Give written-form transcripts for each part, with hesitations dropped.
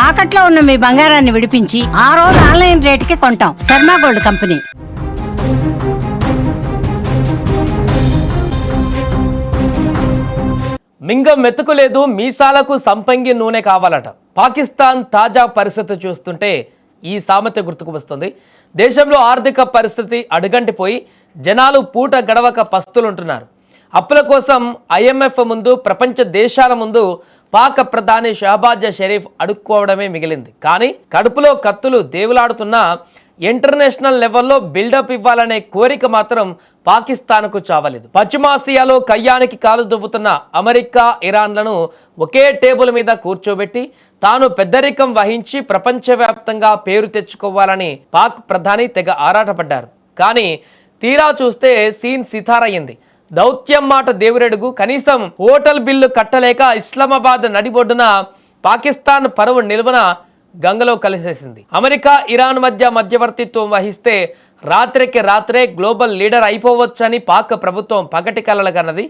తాకట్లో ఉన్న మీ బంగారాన్ని విడిపించి ఆ రోజు ఆన్లైన్ రేటుకి కొంటాం. Sharma gold company. మింగం మెతుకులేదు, మీసాలకు సంపంగి నూనె కావాలట. పాకిస్తాన్ తాజా పరిస్థితి చూస్తుంటే ఈ సామెత గుర్తుకు వస్తుంది. దేశంలో ఆర్థిక పరిస్థితి అడుగంటిపోయి జనాలు పూట గడవక పస్తులుంటున్నారు. అప్పుల కోసం IMF ముందు, ప్రపంచ దేశాల ముందు పాక్ ప్రధాని షహబాజ్ షరీఫ్ అడుక్కోవడమే మిగిలింది. కానీ కడుపులో కత్తులు దేవులాడుతున్నా ఇంటర్నేషనల్ లెవెల్లో బిల్డప్ ఇవ్వాలనే కోరిక మాత్రం పాకిస్తాన్కు చావలేదు. పశ్చిమాసియాలో కయ్యానికి కాలు దువ్వుతున్న అమెరికా, ఇరాన్లను ఒకే టేబుల్ మీద కూర్చోబెట్టి తాను పెద్దరికం వహించి ప్రపంచవ్యాప్తంగా పేరు తెచ్చుకోవాలని పాక్ ప్రధాని తెగ ఆరాటపడ్డారు. కానీ తీరా చూస్తే సీన్ సితారయ్యింది. దౌత్యం మాట దేవురెడుగు, కనీసం హోటల్ బిల్లు కట్టలేక ఇస్లామాబాద్ నడిబొడ్డున పాకిస్తాన్ పరువు నిల్వన గంగలో కలిసేసింది. అమెరికా, ఇరాన్ మధ్య మధ్యవర్తిత్వం వహిస్తే రాత్రికి రాత్రే గ్లోబల్ లీడర్ అయిపోవచ్చని పాక్ ప్రభుత్వం పగటి కలలుగన్నది.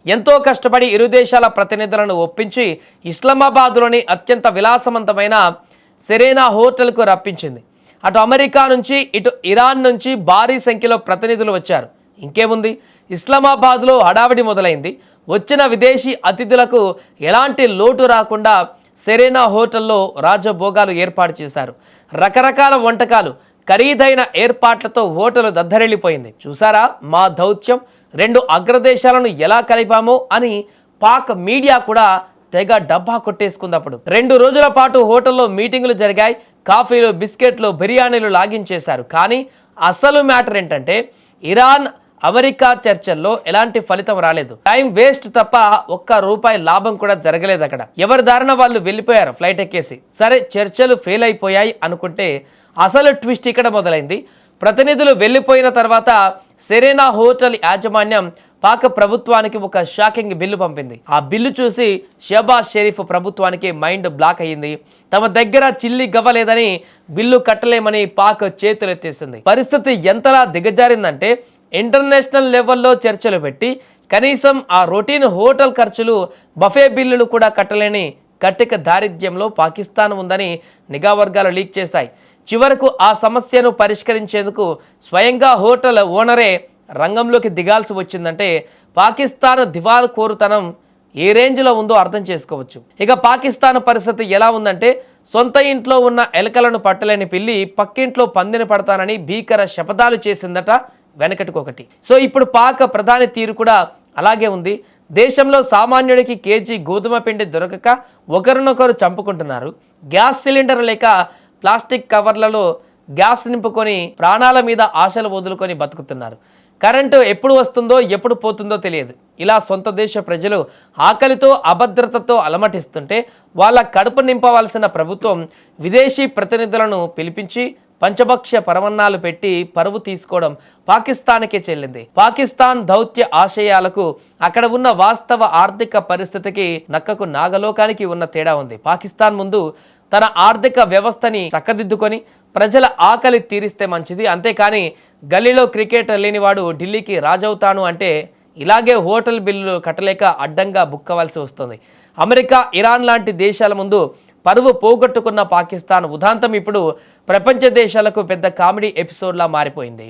ఎంతో కష్టపడి ఇరు దేశాల ప్రతినిధులను ఒప్పించి ఇస్లామాబాద్లోని అత్యంత విలాసవంతమైన సెరెనా హోటల్కు రప్పించింది. అటు అమెరికా నుంచి, ఇటు ఇరాన్ నుంచి భారీ సంఖ్యలో ప్రతినిధులు వచ్చారు. ఇంకేముంది, ఇస్లామాబాద్లో హడావిడి మొదలైంది. వచ్చిన విదేశీ అతిథులకు ఎలాంటి లోటు రాకుండా సెరెనా హోటల్లో రాజభోగాలు ఏర్పాటు చేశారు. రకరకాల వంటకాలు, ఖరీదైన ఏర్పాట్లతో హోటల్ దద్దరిల్లిపోయింది. చూసారా మా దౌత్యం, 2 అగ్రదేశాలను ఎలా కలిపామో అని పాక్ మీడియా కూడా తెగ డబ్బా కొట్టేసుకుంది. అప్పుడు 2 రోజుల పాటు హోటల్లో మీటింగులు జరిగాయి. కాఫీలు, బిస్కెట్లు, బిర్యానీలు లాగించేశారు. కానీ అసలు మ్యాటర్ ఏంటంటే ఇరాన్, అమెరికా చర్చల్లో ఎలాంటి ఫలితం రాలేదు. టైం వేస్ట్ తప్ప ₹1 లాభం కూడా జరగలేదు. అక్కడ ఎవరి దారిన వాళ్ళు వెళ్ళిపోయారు ఫ్లైట్ ఎక్కేసి. సరే, చర్చలు ఫెయిల్ అయిపోయాయి అనుకుంటే అసలు ట్విస్ట్ ఇక్కడ మొదలైంది. ప్రతినిధులు వెళ్ళిపోయిన తర్వాత సెరెనా హోటల్ యాజమాన్యం పాక్ ప్రభుత్వానికి ఒక షాకింగ్ బిల్లు పంపింది. ఆ బిల్లు చూసి షహబాజ్ షరీఫ్ ప్రభుత్వానికి మైండ్ బ్లాక్ అయ్యింది. తమ దగ్గర చిల్లి గవ్వలేదని బిల్లు కట్టలేమని పాక్ చేతులెత్తేసింది. పరిస్థితి ఎంతలా దిగజారిందంటే ఇంటర్నేషనల్ లెవెల్లో చర్చలు పెట్టి కనీసం ఆ రొటీన్ హోటల్ ఖర్చులు, బఫే బిల్లులు కూడా కట్టలేని కట్టిక దారిద్ర్యంలో పాకిస్తాన్ ఉందని నిఘా వర్గాలు లీక్ చేశాయి. చివరకు ఆ సమస్యను పరిష్కరించేందుకు స్వయంగా హోటల్ ఓనరే రంగంలోకి దిగాల్సి వచ్చిందంటే పాకిస్తాన్ దివాలా కోరుతనం ఏ రేంజ్లో ఉందో అర్థం చేసుకోవచ్చు. ఇక పాకిస్తాన్ పరిస్థితి ఎలా ఉందంటే సొంత ఇంట్లో ఉన్న ఎలకలను పట్టలేని పిల్లి పక్కింట్లో పందిని పడతానని భీకర శపథాలు చేసిందట వెనకటికొకటి. సో ఇప్పుడు పాక్ ప్రధాని తీరు కూడా అలాగే ఉంది. దేశంలో సామాన్యుడికి కేజీ గోధుమ పిండి దొరకక ఒకరినొకరు చంపుకుంటున్నారు. గ్యాస్ సిలిండర్ లేక ప్లాస్టిక్ కవర్లలో గ్యాస్ నింపుకొని ప్రాణాల మీద ఆశలు వదులుకొని బతుకుతున్నారు. కరెంటు ఎప్పుడు వస్తుందో ఎప్పుడు పోతుందో తెలియదు. ఇలా సొంత దేశ ప్రజలు ఆకలితో, అభద్రతతో అలమటిస్తుంటే వాళ్ళ కడుపు నింపవలసిన ప్రభుత్వం విదేశీ ప్రతినిధులను పిలిపించి పంచభక్ష పరమన్నాలు పెట్టి పరువు తీసుకోవడం పాకిస్తాన్కే చెల్లింది. పాకిస్తాన్ దౌత్య ఆశయాలకు, అక్కడ ఉన్న వాస్తవ ఆర్థిక పరిస్థితికి నక్కకు నాగలోకానికి ఉన్న తేడా ఉంది. పాకిస్తాన్ ముందు తన ఆర్థిక వ్యవస్థని చక్కదిద్దుకొని ప్రజల ఆకలి తీరిస్తే మంచిది. అంతేకాని గల్లీలో క్రికెట్ లేనివాడు ఢిల్లీకి రాజవుతాను అంటే ఇలాగే హోటల్ బిల్లులు కట్టలేక అడ్డంగా బుక్కవలసి వస్తుంది. అమెరికా, ఇరాన్ లాంటి దేశాల ముందు పరువు పోగొట్టుకున్న పాకిస్తాన్ ఉదాంతం ఇప్పుడు ప్రపంచ దేశాలకు పెద్ద కామెడీ ఎపిసోడ్లా మారిపోయింది.